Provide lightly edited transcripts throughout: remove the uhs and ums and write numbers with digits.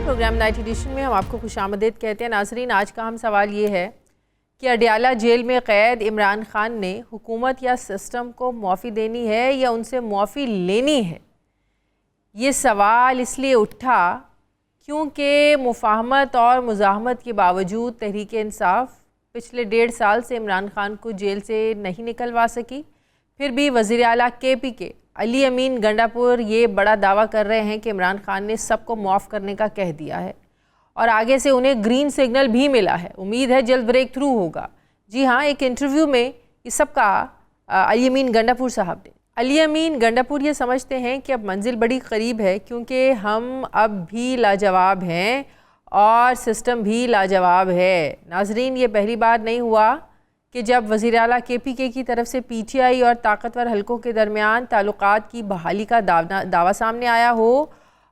Programme night addition में हम आपको खुशामदीद कहते हैं। नाजरीन, आज का हम सवाल ये है कि अडयाला जेल में क़ैद इमरान खान ने हुकूमत या सिस्टम को मुआफ़ी देनी है या उनसे मुआफ़ी लेनी है। ये सवाल इसलिए उठा क्योंकि मुफाहमत और मुज़ाहमत के बावजूद तहरीक इंसाफ पिछले 1.5 साल से इमरान खान को जेल से नहीं निकलवा सकी। फिर भी वज़ीर आला KP के अली अमीन गंडापुर ये बड़ा दावा कर रहे हैं कि इमरान खान ने सबको मुआफ़ करने का कह दिया है और आगे से उन्हें ग्रीन सिग्नल भी मिला है। उम्मीद है जल्द ब्रेक थ्रू होगा। जी हाँ, एक इंटरव्यू में ये सब कहा अली अमीन गंडापुर साहब ने। अली अमीन गंडापुर ये समझते हैं कि अब मंजिल बड़ी करीब है क्योंकि हम अब भी लाजवाब हैं और सिस्टम भी लाजवाब है। नाजरीन, ये पहली बार नहीं हुआ कि जब वज़ीर आला KPK की तरफ से PTI और ताकतवर हलकों के दरमियान ताल्लुकात की बहाली का दावा सामने आया हो।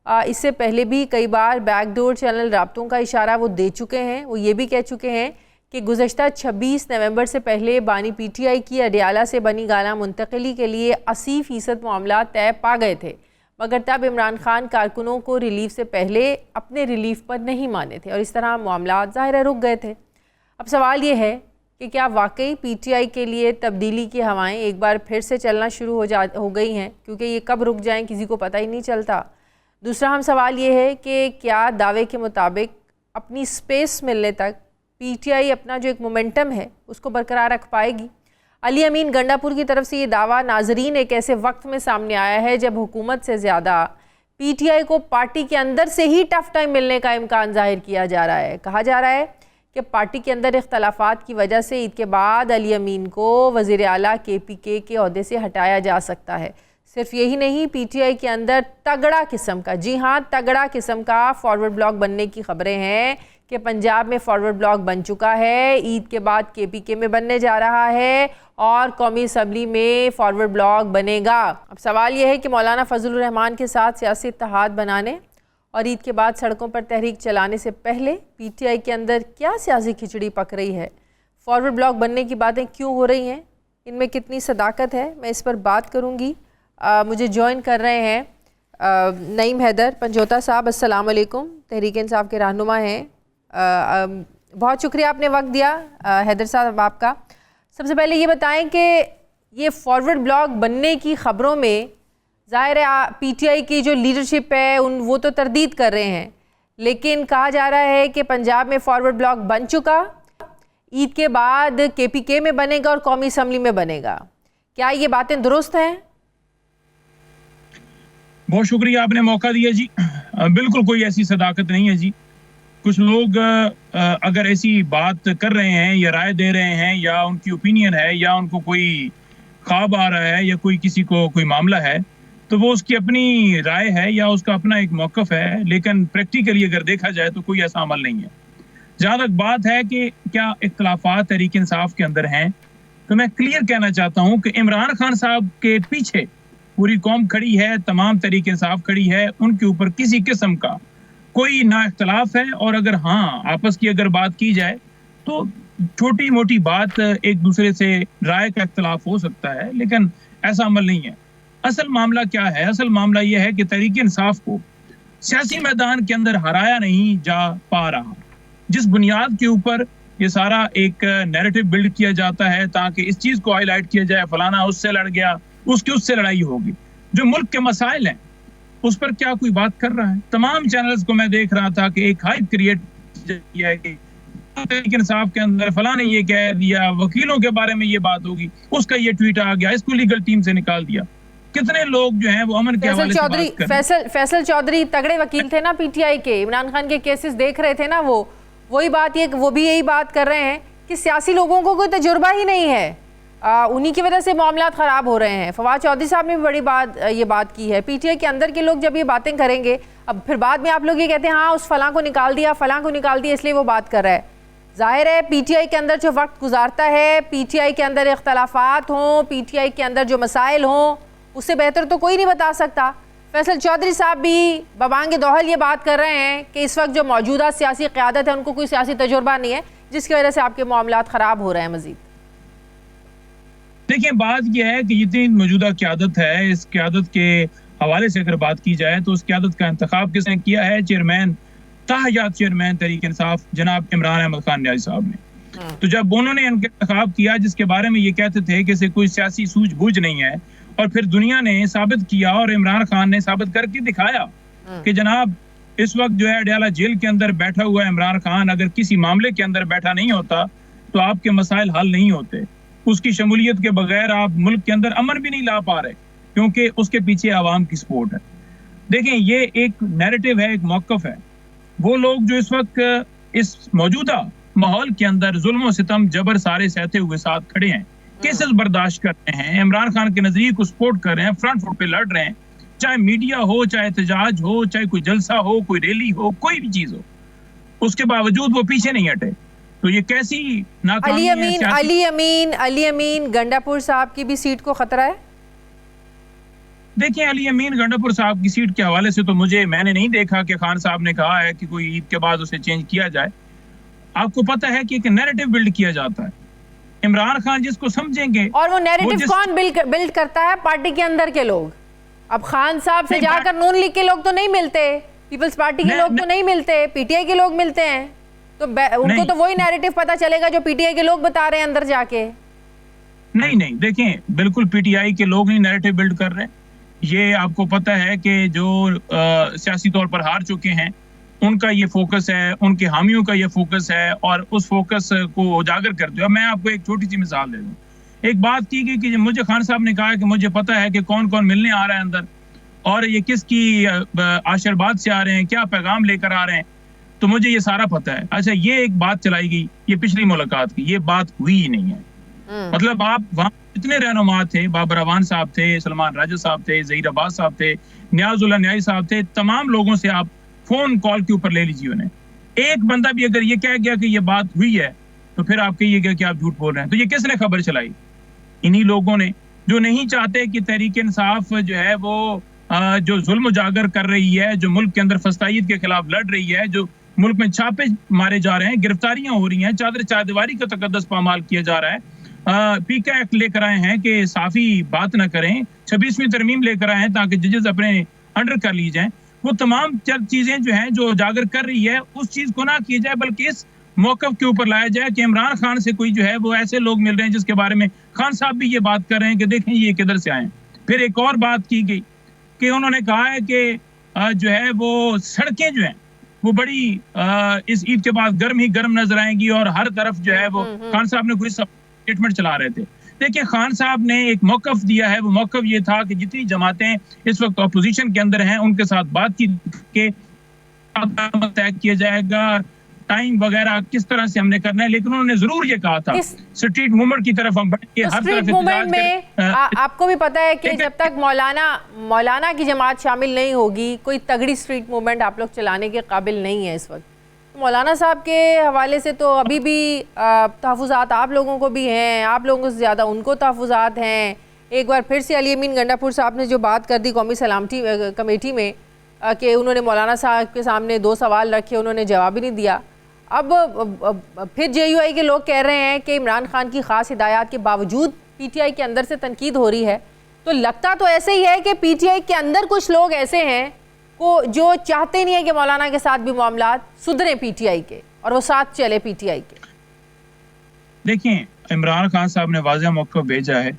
इससे पहले भी कई बार बैकडोर चैनल राब्तों का इशारा वो दे चुके हैं। वो ये भी कह चुके हैं कि गुज़श्ता 26 नवंबर से पहले बानी PTI की अडयाला से बनी गाला मुंतकिली के लिए 80% मामला तय पा गए थे, मगर तब इमरान खान कारकुनों को रिलीफ से पहले अपने रिलीफ पर नहीं माने थे और इस तरह मामला ज़ाहिर रुक गए थे। अब सवाल ये है कि क्या वाकई PTI के लिए तब्दीली की हवाएं एक बार फिर से चलना शुरू हो गई हैं, क्योंकि ये कब रुक जाएं किसी को पता ही नहीं चलता। दूसरा हम सवाल ये है कि क्या दावे के मुताबिक अपनी स्पेस मिलने तक PTI अपना जो एक मोमेंटम है उसको बरकरार रख पाएगी। अली अमीन गंडापुर की तरफ से ये दावा नाजरीन एक ऐसे वक्त में सामने आया है जब हुकूमत से ज़्यादा PTI को पार्टी के अंदर से ही टफ टाइम मिलने का इम्कान जाहिर किया जा रहा है। कहा जा रहा है कि पार्टी के अंदर इख्तलाफात की वजह से ईद के बाद अली अमीन को वज़ीर आला KPK के ओहदे से हटाया जा सकता है। सिर्फ यही नहीं, PTI के अंदर तगड़ा किस्म का, जी हाँ तगड़ा किस्म का फॉरवर्ड ब्लॉक बनने की खबरें हैं कि पंजाब में फॉरवर्ड ब्लॉक बन चुका है, ईद के बाद KPK में बनने जा रहा है और कौमी असम्बली में फॉरवर्ड ब्लॉक बनेगा। अब सवाल यह है कि मौलाना फजलुर रहमान के साथ सियासी इत्तेहाद बनाने और ईद के बाद सड़कों पर तहरीक चलाने से पहले PTI के अंदर क्या सियासी खिचड़ी पक रही है, फॉरवर्ड ब्लॉक बनने की बातें क्यों हो रही हैं, इनमें कितनी सदाकत है, मैं इस पर बात करूँगी। मुझे ज्वाइन कर रहे हैं नईम हैदर पंजोता साहब। अस्सलाम वालेकुम, तहरीक इंसाफ के रहनुमा हैं। बहुत शुक्रिया आपने वक्त दिया हैदर साहब आपका। सबसे पहले ये बताएं कि ये फॉरवर्ड ब्लॉक बनने की खबरों में ज़ाहिर है PTI की जो लीडरशिप है वो तो तरदीद कर रहे हैं, लेकिन कहा जा रहा है कि पंजाब में फॉरवर्ड ब्लॉक बन चुका, ईद के बाद KPK में बनेगा और कौमी असम्बली में बनेगा। क्या ये बातें दुरुस्त हैं? बहुत शुक्रिया, आपने मौका दिया जी। बिल्कुल कोई ऐसी सदाकत नहीं है जी। कुछ लोग अगर ऐसी बात कर रहे हैं या राय दे रहे हैं या उनकी ओपिनियन है या उनको कोई ख्वाब आ रहा है या कोई किसी को कोई मामला है तो वो उसकी अपनी राय है या उसका अपना एक मौक़िफ़ है, लेकिन प्रैक्टिकली अगर देखा जाए तो कोई ऐसा अमल नहीं है। जहाँ तक बात है कि क्या इख्तलाफात तहरीक इंसाफ के अंदर हैं, तो मैं क्लियर कहना चाहता हूँ कि इमरान खान साहब के पीछे पूरी कौम खड़ी है, तमाम तहरीक इंसाफ खड़ी है, उनके ऊपर किसी किस्म का कोई ना इख्तलाफ है। और अगर हाँ आपस की अगर बात की जाए तो छोटी मोटी बात एक दूसरे से राय का इख्तलाफ हो सकता है, लेकिन ऐसा अमल नहीं है। असल मामला क्या है? असल मामला यह है कि तहरीक इंसाफ को सियासी मैदान के अंदर हराया नहीं जा पा रहा। जिस बुनियाद के ऊपर ये सारा एक नैरेटिव बिल्ड किया जाता है ताकि इस चीज को हाईलाइट किया जाए, फलाना उससे लड़ गया, उसकी उससे लड़ाई होगी, जो मुल्क के मसाइल हैं उस पर क्या कोई बात कर रहा है? तमाम चैनल्स को मैं देख रहा था कि एक हाइप क्रिएट किया है कि तहरीक इंसाफ के अंदर फलाने ये कह दिया, वकीलों के बारे में ये बात होगी, उसका ये ट्वीट आ गया, इसको लीगल टीम से निकाल दिया। कितने लोग जो हैं वो अमन के हवाले से बात कर रहे हैं। फैसल चौधरी तगड़े वकील थे ना PTI के, इमरान खान के केसेस देख रहे थे ना, वही बात, ये वो भी यही बात कर रहे हैं कि सियासी लोगों को कोई तजुर्बा ही नहीं है, उन्हीं की वजह से मामला ख़राब हो रहे हैं। फवाद चौधरी साहब ने भी बड़ी बात ये बात की है। PTI के अंदर के लोग जब ये बातें करेंगे, अब फिर बाद में आप लोग ये कहते हैं हाँ उस फलां को निकाल दिया, फलां को निकाल दिया इसलिए वो बात कर रहा है। जाहिर है PTI के अंदर जो वक्त गुजारता है, PTI के अंदर इख्तलाफात हों, PTI के अंदर जो मसाइल हों, उससे बेहतर तो कोई नहीं बता सकता। फैसल चौधरी साहब भी बबांग दोहल ये बात कर रहे हैं कि इस वक्त जो मौजूदा सियासी क़यादत है उनको कोई सियासी तजुर्बा नहीं है, जिसकी वजह से आपके मामलात ख़राब हो रहे हैं मज़ीद। देखिए, बात यह है कि जितनी मौजूदा क़यादत है, इस क़यादत के हवाले से अगर बात की जाए तो उस क़यादत का इंतखाब किसने किया है? चेयरमैन ताहयात चेयरमैन तहरीक इंसाफ जनाब इमरान अहमद खान न्याजी साहब ने। तो जब उन्होंने इनका इंतखाब किया, जिसके बारे में ये कहते थे कि इसे कोई सियासी सूझबूझ नहीं है, और फिर दुनिया ने साबित किया और इमरान खान ने साबित करके दिखाया कि जनाब इस वक्त जो है अडयाला जेल के अंदर बैठा हुआ इमरान खान अगर किसी मामले के अंदर बैठा नहीं होता तो आपके मसाइल हल नहीं होते। उसकी शमूलियत के बगैर आप मुल्क के अंदर अमन भी नहीं ला पा रहे, क्योंकि उसके पीछे आवाम की सपोर्ट है। देखें, ये एक नैरेटिव है, एक मौक़िफ़ है। वो लोग जो इस वक्त इस मौजूदा माहौल के अंदर जुल्म सितम जबर सारे सहते हुए साथ खड़े हैं, केसेस बर्दाश्त कर रहे हैं, इमरान खान के नजरिए को सपोर्ट कर रहे हैं, फ्रंट फुट पे लड़ रहे हैं, चाहे मीडिया हो, चाहे एहतजाज हो, चाहे कोई जलसा हो, कोई रैली हो, कोई भी चीज हो, उसके बावजूद वो पीछे नहीं हटे। तो ये कैसी नाकामी है? अली अमीन गंडापुर साहब की भी सीट को खतरा है। देखिए, अली अमीन गंडापुर साहब की सीट के हवाले से तो मैंने नहीं देखा कि खान साहब ने कहा है कि कोई ईद के बाद उसे चेंज किया जाए। आपको पता है कि एक नैरेटिव बिल्ड किया जाता है। इमरान खान जिसको समझेंगे, और वो नैरेटिव कौन बिल्ड करता है? पार्टी के अंदर के लोग। अब खान साहब से जाकर नून लीग के लोग तो नहीं मिलते, पीपल्स पार्टी के लोग तो नहीं मिलते, पीटीआई के लोग मिलते हैं, तो उनको तो वही नैरेटिव पता चलेगा जो पीटीआई के लोग बता रहे हैं अंदर जाके। नहीं, देखें, बिल्कुल पीटीआई के लोग नहीं नैरेटिव बिल्ड कर रहे। ये आपको पता है कि जो सियासी तौर पर हार चुके हैं उनका ये फोकस है, उनके हामियों का ये फोकस है, और उस फोकस को उजागर करते हुए मैं आपको एक छोटी सी मिसाल दे दूं। एक बात की गई कि मुझे खान साहब ने कहा कि मुझे पता है कि कौन कौन मिलने आ रहा है अंदर, और ये किसकी आशीर्वाद से आ रहे हैं, क्या पैगाम लेकर आ रहे हैं, तो मुझे ये सारा पता है। अच्छा, ये एक बात चलाई गई, ये पिछली मुलाकात की, ये बात हुई ही नहीं है। मतलब आप वहाँ इतने रहनुमा थे, बाबर अवान साहब थे, सलमान राजा साहब थे, ज़हीर अब्बास साहब थे, नियाजुल्लाह न्याजी साहब थे, तमाम लोगों से आप फोन कॉल के ऊपर ले लीजिए उन्हें। एक बंदा भी अगर ये कह गया कि ये बात हुई है तो फिर आप कहिएगा कि आप झूठ बोल रहे हैं। तो ये किसने खबर चलाई? इन्हीं लोगों ने, जो नहीं चाहते कि तहरीक इंसाफ जो है वो जो जुल्म उजागर कर रही है, जो मुल्क के अंदर फस्तायत के खिलाफ लड़ रही है, जो मुल्क में छापे मारे जा रहे हैं, गिरफ्तारियां हो रही हैं, चादर चारदीवारी का तकद्दस पामाल किया जा रहा है, पीका एक्ट लेकर आए हैं कि साफी बात ना करें, 26वीं तरमीम लेकर आए हैं ताकि जजेस अपने अंडर कर ली जाएं। वो तमाम चीजें जो हैं जो उजागर कर रही है, उस चीज को ना किया जाए, बल्कि इस मौक़िफ़ के ऊपर लाया जाए कि इमरान खान से कोई जो है वो ऐसे लोग मिल रहे हैं जिसके बारे में खान साहब भी ये बात कर रहे हैं कि देखें ये किधर से आए। फिर एक और बात की गई कि उन्होंने कहा है कि जो है वो सड़कें जो हैं वो बड़ी इस ईद के बाद गर्म ही गर्म नजर आएंगी, और हर तरफ जो है वो खान साहब ने कोई स्टेटमेंट चला रहे थे। देखिए, खान साहब ने एक मौक़िफ़ दिया है, वो मौक़िफ़ ये था कि जितनी जमातें इस वक्त अपोजिशन के अंदर हैं उनके साथ बातचीत के तय किया जाएगा, टाइम वगैरह किस तरह से हमने करना है, लेकिन उन्होंने जरूर ये कहा था स्ट्रीट मूवमेंट की तरफ हम बढ़ेंगे। हर स्ट्रीट मूवमेंट में आपको भी पता है कि जब तक मौलाना की जमात शामिल नहीं होगी, कोई तगड़ी स्ट्रीट मूवमेंट आप लोग चलाने के काबिल नहीं है इस वक्त। मौलाना साहब के हवाले से तो अभी भी तहफ़्फ़ुज़ात आप लोगों को भी हैं, आप लोगों से ज़्यादा उनको तहफ़्फ़ुज़ात हैं। एक बार फिर से अली अमीन गंडापुर साहब ने जो बात कर दी कौमी सलामती कमेटी में कि उन्होंने मौलाना साहब के सामने 2 सवाल रखे, उन्होंने जवाब ही नहीं दिया। अब फिर JUI के लोग कह रहे हैं कि इमरान खान की ख़ास हिदायत के बावजूद PTI के अंदर से तनकीद हो रही है। तो लगता तो ऐसे ही है कि PTI के अंदर कुछ लोग ऐसे हैं को जो चाहते नहीं है कि मौलाना के साथ भी मामलात सुधरे PTI के, और वो साथ चले PTI के। देखिए, इमरान खान साहब ने वाज़ेह मौक़िफ़ भेजा है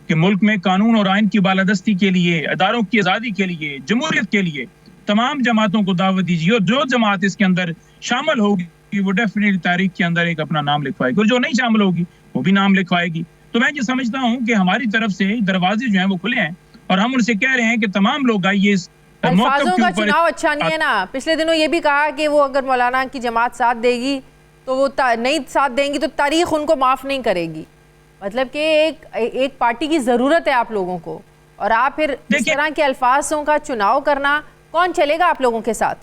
कि मुल्क में कानून और आइन की बालादस्ती के लिए, अदारों की आज़ादी के लिए, जमहूरियत के लिए तमाम जमातों को दावत दीजिए, और जो जमात इसके अंदर शामिल होगी वो डेफिनेटली तारीख के अंदर एक अपना नाम लिखवाएगी, और जो नहीं शामिल होगी वो भी नाम लिखवाएगी। तो मैं ये समझता हूँ कि हमारी तरफ से दरवाजे जो हैं वो खुले हैं, और हम उनसे कह रहे हैं कि तमाम लोग आइए। अल्फाजों का चुनाव अच्छा नहीं है ना। पिछले दिनों ये भी कहा कि वो अगर मौलाना की जमात साथ देगी तो वो नहीं साथ देंगी तो तारीख उनको माफ़ नहीं करेगी। मतलब कि एक पार्टी की ज़रूरत है आप लोगों को, और आप फिर इस तरह के अल्फाजों का चुनाव करना, कौन चलेगा आप लोगों के साथ?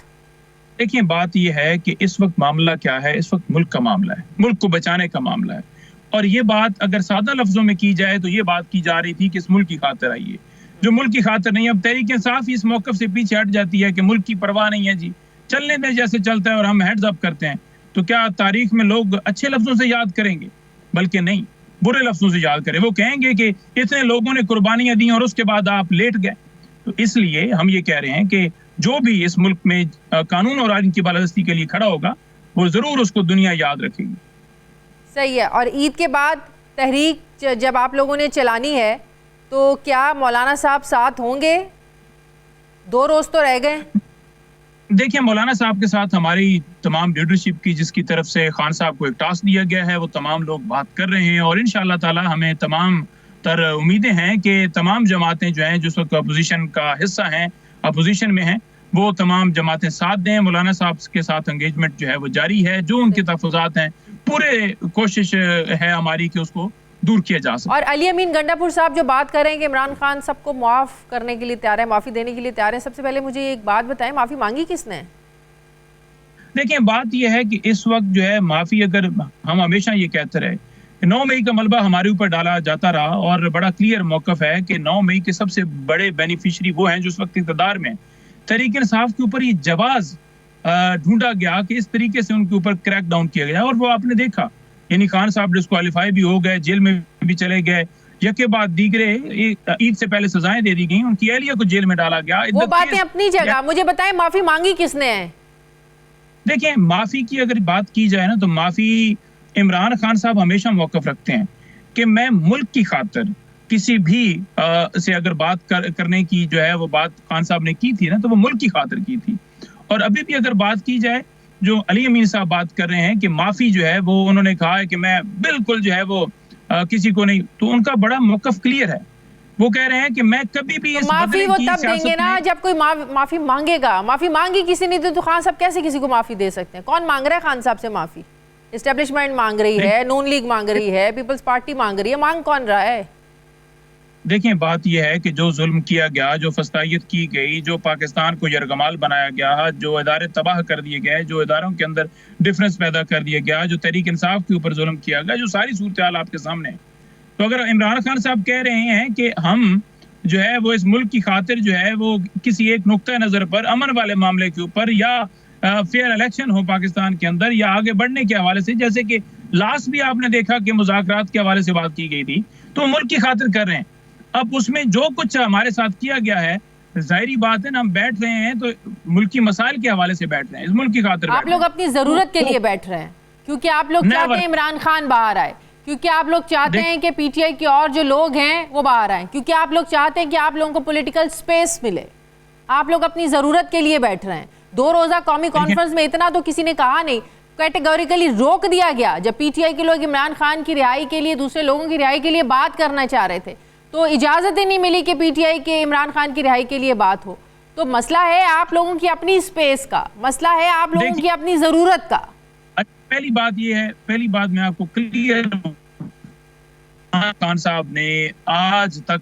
देखिए, बात यह है कि इस वक्त मामला क्या है, इस वक्त मुल्क का मामला है, मुल्क को बचाने का मामला है। और ये बात अगर सादा लफ्जों में की जाए तो ये बात की जा रही थी कि इस मुल्क की खातिर आइए, जो मुल्क की खातिर नहीं। अब तहरीक इंसाफ इस मौक़िफ़ से पीछे हट जाती है कि मुल्क की परवाह नहीं है जी, चलने में जैसे चलता है और हम हेड्स अप करते हैं। तो क्या तारीख में लोग अच्छे लफ्जों से याद करेंगे? बल्कि नहीं, बुरे लफ्जों से याद करें। वो कहेंगे कि इतने लोगों ने कुर्बानियां दी और उसके बाद आप लेट गए। तो इसलिए हम ये कह रहे हैं कि जो भी इस मुल्क में कानून और आइन की बालादस्ती के लिए खड़ा होगा वो ज़रूर उसको दुनिया याद रखेगी। सही है। और ईद के बाद तहरीक जब आप लोगों ने चलानी है तो क्या मौलाना साहब साथ होंगे? 2 रोज़ तो रह गए। देखिए, मौलाना साहब के साथ हमारी तमाम लीडरशिप की, जिसकी तरफ से खान साहब को एक टास्क दिया गया है, वो तमाम लोग बात कर रहे हैं और इंशाअल्लाह ताला हमें तमाम तर उम्मीदें हैं कि तमाम जमातें जो हैं जिस वक्त अपोजिशन का हिस्सा हैं, अपोजिशन में हैं, वो तमाम जमातें साथ दें। मौलाना साहब के साथ एंगेजमेंट जो है वो जारी है। जो उनके तहफ़्फ़ुज़ात हैं पूरे कोशिश है हमारी कि उसको दूर किया जा सके। और अली अमीन गंडापुर साहब जो बात कर रहे हैं कि इमरान खान सबको माफ़ करने के लिए तैयार है, माफ़ी देने के लिए तैयार है, सबसे पहले मुझे एक बात बताएं, माफ़ी मांगी किसने? देखिए, बात यह है कि इस वक्त जो है माफ़ी, अगर हम हमेशा ये कहते रहे 9 मई का मलबा हमारे ऊपर डाला जाता रहा और बड़ा क्लियर मौक़िफ़ है कि 9 मई के सबसे बड़े बेनिफिशरी वो हैं जो उस वक्त इक़्तिदार में। तहरीक इंसाफ के ऊपर ये जवाज़ ढूंढा गया कि इस तरीके से उनके ऊपर क्रैक डाउन किया गया और वो आपने देखा, यानी खान साहब डिस्क्वालीफाई भी हो गए, जेल में भी चले गए, यके बाद दीगरे ईद से पहले सजाएं दे दी गई, उनकी अहलिया को जेल में डाला गया। वो बातें अपनी जगह, मुझे बताएं माफ़ी मांगी किसने है? देखिए, माफ़ी की अगर बात की जाए ना तो माफ़ी इमरान खान साहब हमेशा मौक़िफ़ रखते हैं कि मैं मुल्क की खातिर किसी भी से अगर बात करने की जो है वो बात खान साहब ने की थी ना तो वो मुल्क की खातिर की थी। और अभी भी अगर बात की जाए, जो अली अमीन साहब बात कर रहे हैं कि माफ़ी जो है वो उन्होंने कहा है कि मैं बिल्कुल जो है वो किसी को नहीं, तो उनका बड़ा मौक़िफ़ क्लियर है। वो कह रहे हैं कि मैं कभी भी इस माफ़ी वो तब देंगे ना जब कोई माफ़ी मांगेगा। माफ़ी मांगी किसी ने तो खान साहब कैसे किसी को माफ़ी दे सकते हैं? कौन मांग रहा है खान साहब से माफ़ी? एस्टेब्लिशमेंट मांग रही है, नून लीग मांग रही है, पीपल्स पार्टी मांग रही है, मांग कौन रहा है? देखिए, बात यह है कि जो जुल्म किया गया, जो फस्तायत की गई, जो पाकिस्तान को यरगमाल बनाया गया, जो इदारे तबाह कर दिए गए, जो इदारों के अंदर डिफरेंस पैदा कर दिया गया, जो तहरीक इंसाफ के ऊपर जुल्म किया गया, जो सारी सूरत हाल आपके सामने है। तो अगर इमरान खान साहब कह रहे हैं कि हम जो है वो इस मुल्क की खातिर जो है वो किसी एक नुक्ता नज़र पर अमन वाले मामले के ऊपर या फेयर इलेक्शन हो पाकिस्तान के अंदर या आगे बढ़ने के हवाले से, जैसे कि लास्ट भी आपने देखा कि मुज़ाकरात के हवाले से बात की गई थी, तो मुल्क की खातिर कर रहे हैं। अब उसमें जो कुछ हमारे साथ किया गया है, जाहिर बात है ना, हम बैठ रहे हैं तो मुल्की मसाइल के हवाले से बैठ रहे हैं, इस मुल्क की खातिर। आप लोग अपनी जरूरत के लिए बैठ रहे हैं क्योंकि आप लोग चाहते हैं इमरान खान बाहर आए, क्योंकि आप लोग चाहते हैं कि पीटीआई के और जो लोग हैं वो बाहर आए, क्योंकि आप लोग चाहते हैं कि आप लोगों को पॉलिटिकल स्पेस मिले। आप लोग अपनी जरूरत के लिए बैठ रहे हैं। 2 रोजा कौमी कॉन्फ्रेंस में इतना तो किसी ने कहा नहीं, कैटेगोरिकली रोक दिया गया। जब पीटीआई के लोग इमरान खान की रिहाई के लिए, दूसरे लोगों की रिहाई के लिए बात करना चाह रहे थे तो इजाजत ही नहीं मिली कि पीटीआई के इमरान खान की रिहाई के लिए बात हो। तो मसला है आप लोगों की अपनी स्पेस का, मसला है आप लोगों की अपनी जरूरत का। पहली बात ये है, पहली बात मैं आपको क्लियर, खान साहब ने आज तक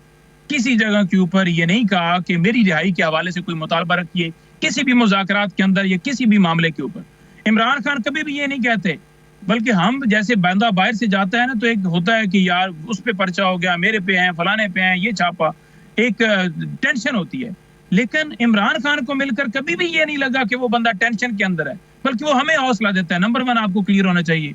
किसी जगह के ऊपर ये नहीं कहा कि मेरी रिहाई के हवाले से कोई मुतालबा रखिए किसी भी मुज़ाकरात के अंदर या किसी भी मामले के ऊपर। इमरान खान कभी भी ये नहीं कहते, बल्कि हम जैसे बंदा बाहर से जाता है ना तो एक होता है कि यार उस पे पर्चा हो गया, मेरे पे हैं, फलाने पे हैं, ये छापा, एक टेंशन होती है। लेकिन इमरान खान को मिलकर कभी भी ये नहीं लगा कि वो बंदा टेंशन के अंदर है, बल्कि वो हमें हौसला देता है। नंबर 1 आपको क्लियर होना चाहिए।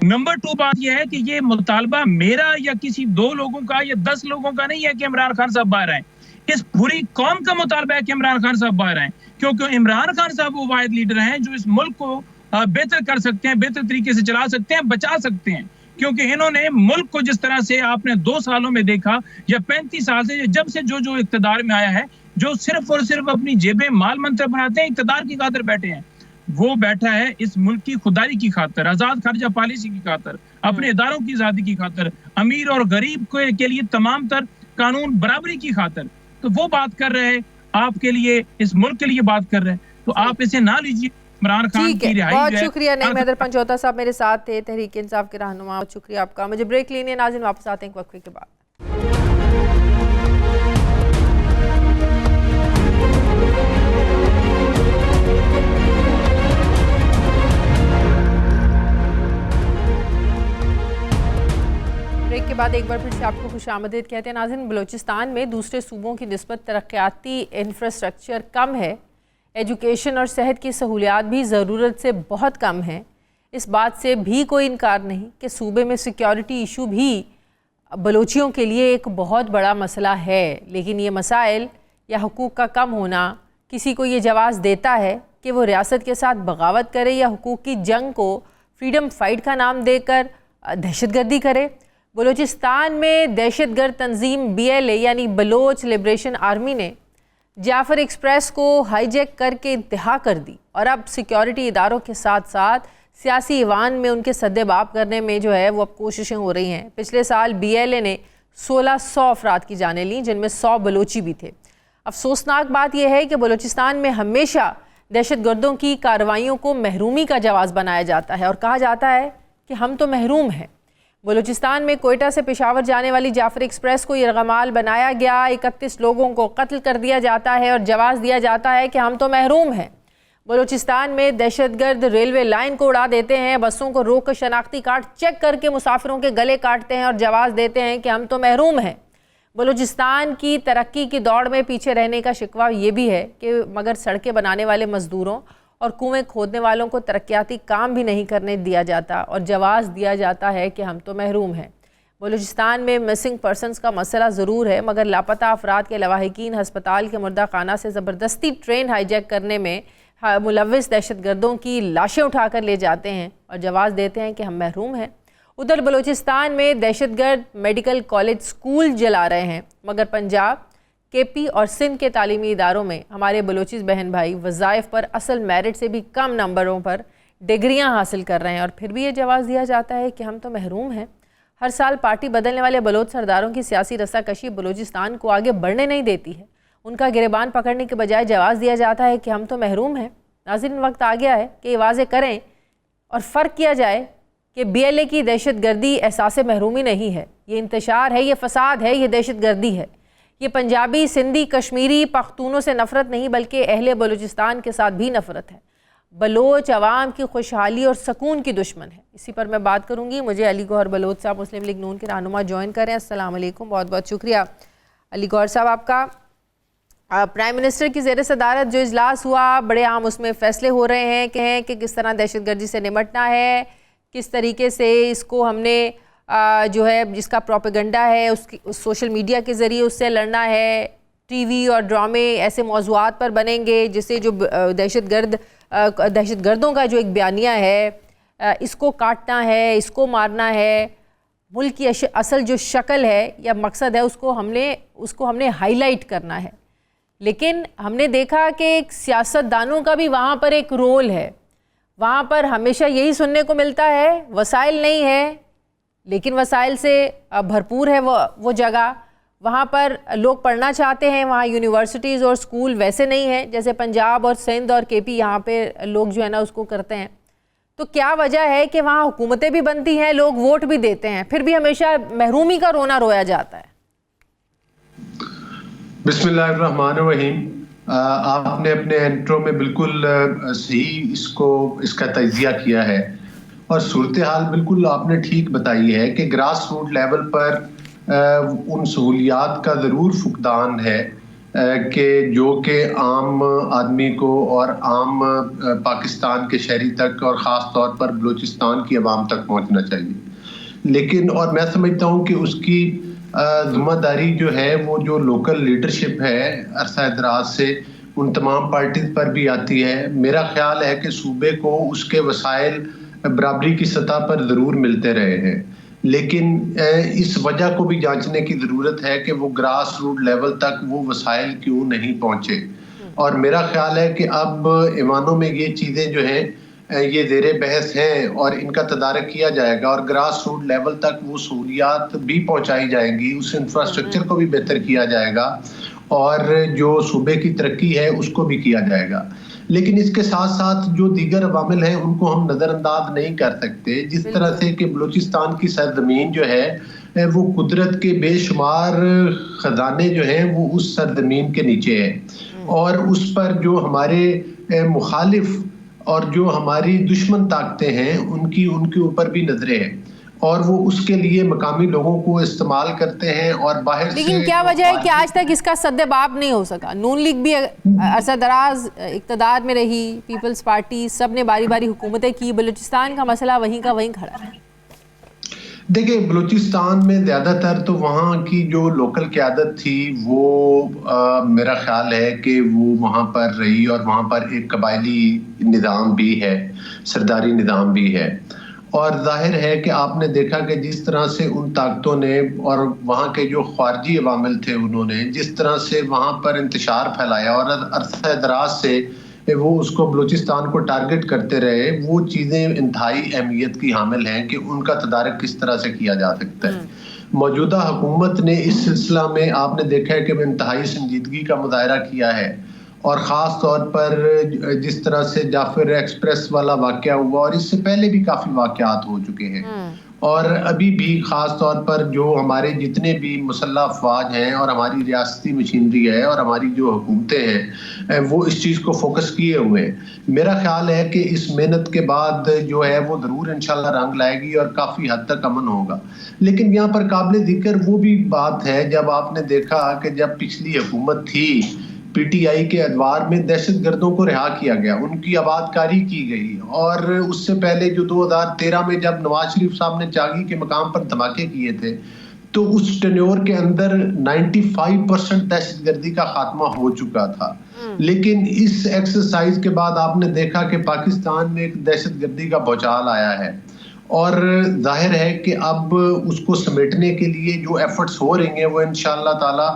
नंबर 2 बात यह है कि ये मुतालबा मेरा या किसी 2 लोगों का या 10 लोगों का नहीं है कि इमरान खान साहब बाहर आए। इस पूरी कौम का मुतालबा है कि इमरान खान साहब बाहर आए, क्योंकि इमरान खान साहब वो वाहिद लीडर हैं जो इस मुल्क को बेहतर कर सकते हैं, बेहतर तरीके से चला सकते हैं, बचा सकते हैं। क्योंकि इन्होंने मुल्क को जिस तरह से आपने 2 सालों में देखा या 35 साल से जब से जो इक्तदार में आया है, जो सिर्फ और सिर्फ अपनी जेबें माल मंत्र बनाते हैं, इक्तदार की खातिर बैठे हैं, वो बैठा है इस मुल्क की खुदाई की खातिर, आजाद खर्जा पॉलिसी की खातिर, अपने इदारों की आजादी की खातिर, अमीर और गरीब के लिए तमाम तर कानून बराबरी की खातिर। तो वो बात कर रहे हैं आपके लिए, इस मुल्क के लिए बात कर रहे हैं, तो आप इसे ना लीजिए। इमरान खान की रिहाई, बहुत शुक्रिया नईम हैदर पंचौता साहब मेरे साथ थे, तहरीक इंसाफ के रहनुमा। बहुत शुक्रिया आपका। मुझे ब्रेक लेने नाज़रीन वापस आते हैं एक वक्फे के बाद। ब्रेक के बाद एक बार फिर से आपको खुशामदीद कहते हैं नाज़रीन। बलूचिस्तान में दूसरे सूबों की निस्बत तरक्याती इंफ्रास्ट्रक्चर कम है, एजुकेशन और सेहत की सहूलियात भी ज़रूरत से बहुत कम है। इस बात से भी कोई इनकार नहीं कि सूबे में सिक्योरिटी इशू भी बलोचियों के लिए एक बहुत बड़ा मसला है। लेकिन ये मसाइल या हुकूक का कम होना किसी को ये जवाज़ देता है कि वो रियासत के साथ बगावत करे या हुकूक की जंग को फ्रीडम फाइट का नाम देकर दहशतगर्दी करे। बलूचिस्तान में दहशतगर्द तंजीम BLA यानी बलोच लिबरेशन आर्मी ने जाफर एक्सप्रेस को हाईजैक करके इंतहा कर दी और अब सिक्योरिटी इदारों के साथ साथ सियासी ईवान में उनके सद्देबाप करने में जो है वो अब कोशिशें हो रही हैं। पिछले साल BLA ने 1600 अफराद की जानें लीं, जिनमें 100 बलोची भी थे। अफसोसनाक बात यह है कि बलूचिस्तान में हमेशा दहशतगर्दों की कार्रवाइयों को महरूमी का जवाज़ बनाया जाता है और कहा जाता है कि हम तो महरूम हैं। बलूचिस्तान में कोयटा से पेशावर जाने वाली जाफर एक्सप्रेस को यरगमाल बनाया गया, 31 लोगों को कत्ल कर दिया जाता है और जवाज़ दिया जाता है कि हम तो महरूम हैं। बलूचिस्तान में दहशतगर्द रेलवे लाइन को उड़ा देते हैं, बसों को रोक कर शनाख्ती कार्ड चेक करके मुसाफिरों के गले काटते हैं और जवाज़ देते हैं कि हम तो महरूम हैं। बलूचिस्तान की तरक्की की दौड़ में पीछे रहने का शिकवा ये भी है कि मगर सड़कें बनाने वाले मज़दूरों और कुएं खोदने वालों को तरक्याती काम भी नहीं करने दिया जाता और जवाज़ दिया जाता है कि हम तो महरूम हैं। बलूचिस्तान में मिसिंग पर्सनस का मसला ज़रूर है, मगर लापता अफराद के लवाहिकीन हस्पताल के मुर्दा खाना से ज़बरदस्ती ट्रेन हाईजैक करने में मुलव्विस दहशतगर्दों की लाशें उठाकर ले जाते हैं और जवाज़ देते हैं कि हम महरूम हैं। उधर बलूचिस्तान में दहशतगर्द मेडिकल कॉलेज स्कूल जला रहे हैं, मगर पंजाब, KP और सिंध के तालीमी इदारों में हमारे बलूचिस बहन भाई वज़ाइफ पर असल मेरिट से भी कम नंबरों पर डिग्रियां हासिल कर रहे हैं और फिर भी ये जवाज़ दिया जाता है कि हम तो महरूम हैं। हर साल पार्टी बदलने वाले बलोच सरदारों की सियासी रस्साकशी बलूचिस्तान को आगे बढ़ने नहीं देती है। उनका गिरबान पकड़ने के बजाय जवाज़ दिया जाता है कि हम तो महरूम हैं। नाज़रीन, वक्त आ गया है कि ये वाज़े करें और फ़र्क किया जाए कि BLA की दहशतगर्दी एहसास महरूमी नहीं है, ये इंतशार है, ये फसाद है, ये दहशतगर्दी है। ये पंजाबी, सिंधी, कश्मीरी, पख्तूनों से नफ़रत नहीं बल्कि अहले बलूचिस्तान के साथ भी नफ़रत है। बलोच अवाम की खुशहाली और सुकून की दुश्मन है। इसी पर मैं बात करूँगी। मुझे अली गौहर बलोच साहब मुस्लिम लीग नून के रहनुमा ज्वाइन करें। अस्सलाम वालेकुम, बहुत बहुत शुक्रिया अली गौहर साहब आपका। प्राइम मिनिस्टर की ज़ेर सदारत जो इजलास हुआ, बड़े अहम उसमें फ़ैसले हो रहे हैं कि किस तरह दहशतगर्दी से निपटना है, किस तरीके से इसको हमने जो है जिसका प्रोपेगेंडा है उसकी सोशल मीडिया के ज़रिए उससे लड़ना है। TV और ड्रामे ऐसे मौज़ूआत पर बनेंगे जिससे जो दहशतगर्दों का जो एक बयानिया है, इसको काटना है, इसको मारना है, मुल्क की असल जो शक्ल है या मकसद है उसको हमने हाईलाइट करना है। लेकिन हमने देखा कि सियासतदानों का भी वहाँ पर एक रोल है। वहाँ पर हमेशा यही सुनने को मिलता है, वसाइल नहीं है, लेकिन वसाइल से भरपूर है वो जगह। वहाँ पर लोग पढ़ना चाहते हैं, वहाँ यूनिवर्सिटीज़ और स्कूल वैसे नहीं है जैसे पंजाब और सिंध और KP यहाँ पे लोग जो है ना उसको करते हैं। तो क्या वजह है कि वहाँ हुकूमतें भी बनती हैं, लोग वोट भी देते हैं, फिर भी हमेशा महरूमी का रोना रोया जाता है? बिस्मिल्लाहिर्रहमानिर्रहीम। आपने अपने इंट्रो में बिल्कुल सही इसका तजिया किया है और सूरत हाल बिल्कुल आपने ठीक बताई है कि ग्रास रूट लेवल पर उन सहूलियात का ज़रूर फुकदान है कि जो कि आम आदमी को और आम पाकिस्तान के शहरी तक और ख़ास तौर पर बलूचिस्तान की आवाम तक पहुंचना चाहिए। लेकिन और मैं समझता हूं कि उसकी ज़िम्मेदारी जो है वो जो लोकल लीडरशिप है अरसा दराज से उन तमाम पार्टीज पर भी आती है। मेरा ख्याल है कि सूबे को उसके वसाइल बराबरी की सतह पर ज़रूर मिलते रहे हैं, लेकिन इस वजह को भी जांचने की ज़रूरत है कि वो ग्रास रूट लेवल तक वो वसाइल क्यों नहीं पहुँचे। और मेरा ख्याल है कि अब ईवानों में ये चीज़ें जो हैं ये ज़ेरे बहस हैं और इनका तदारक किया जाएगा और ग्रास रूट लेवल तक वो सहूलियात भी पहुँचाई जाएंगी, उस इंफ्रास्ट्रक्चर को भी बेहतर किया जाएगा और जो सूबे की तरक्की है उसको भी किया जाएगा। लेकिन इसके साथ साथ जो दीगर अवामिल हैं उनको हम नज़रअंदाज नहीं कर सकते। जिस तरह से कि बलूचिस्तान की सरजमीन जो है वो कुदरत के बेशुमार ख़जाने जो हैं वो उस सरजमीन के नीचे है और उस पर जो हमारे मुखालिफ और जो हमारी दुश्मन ताकतें हैं उनके ऊपर भी नजरें हैं और वो उसके लिए मकामी लोगों को इस्तेमाल करते हैं और बाहर। लेकिन क्या वजह है कि आज तक इसका सद्देबाब नहीं हो सका? नून लीग भी अरसा दराज इक़्तिदार में रही, पीपल्स पार्टी, सब ने बारी बारी हुकूमतें की, बलूचिस्तान का मसला वहीं का वहीं खड़ा है। देखिए, बलूचिस्तान में ज़्यादातर तो वहाँ की जो लोकल क़यादत थी वो मेरा ख़्याल है कि वो वहाँ पर रही और वहाँ पर एक कबायली निज़ाम भी है, सरदारी निज़ाम भी है। और ज़ाहिर है कि आपने देखा कि जिस तरह से उन ताकतों ने और वहाँ के जो ख़ारजी अवामिल थे उन्होंने जिस तरह से वहाँ पर इंतशार फैलाया और अरसा दराज से वो उसको बलूचिस्तान को टारगेट करते रहे, वो चीज़ें इंतहाई अहमियत की हामिल हैं कि उनका तदारक किस तरह से किया जा सकता है। मौजूदा हुकूमत ने इस सिलसिला में आपने देखा है कि इंतहाई संजीदगी का मुजाहरा किया है और ख़ास तौर पर जिस तरह से जाफर एक्सप्रेस वाला वाक़या हुआ और इससे पहले भी काफ़ी वाक़यात हो चुके हैं और अभी भी ख़ास तौर पर जो हमारे जितने भी मुसल्लह अफवाज हैं और हमारी रियासती मशीनरी है और हमारी जो हुकूमतें हैं वो इस चीज़ को फोकस किए हुए हैं। मेरा ख्याल है कि इस मेहनत के बाद जो है वो ज़रूर इंशाल्लाह रंग लाएगी और काफ़ी हद तक अमन होगा। लेकिन यहाँ पर काबिल ज़िक्र वो भी बात है जब आपने देखा कि जब पिछली हुकूमत थी पीटीआई के अदवार में दहशतगर्दों को रिहा किया गया, उनकी आबादकारी की गई और उससे पहले जो 2013 में जब नवाज शरीफ साहब ने चागी के मकाम पर धमाके किए थे तो उस टेन्योर के अंदर 95% दहशतगर्दी का खात्मा हो चुका था। लेकिन इस एक्सरसाइज के बाद आपने देखा कि पाकिस्तान में एक दहशतगर्दी का भौचाल आया है और जाहिर है कि अब उसको समेटने के लिए जो एफर्ट्स हो रही हैं वो इंशाअल्लाह ताला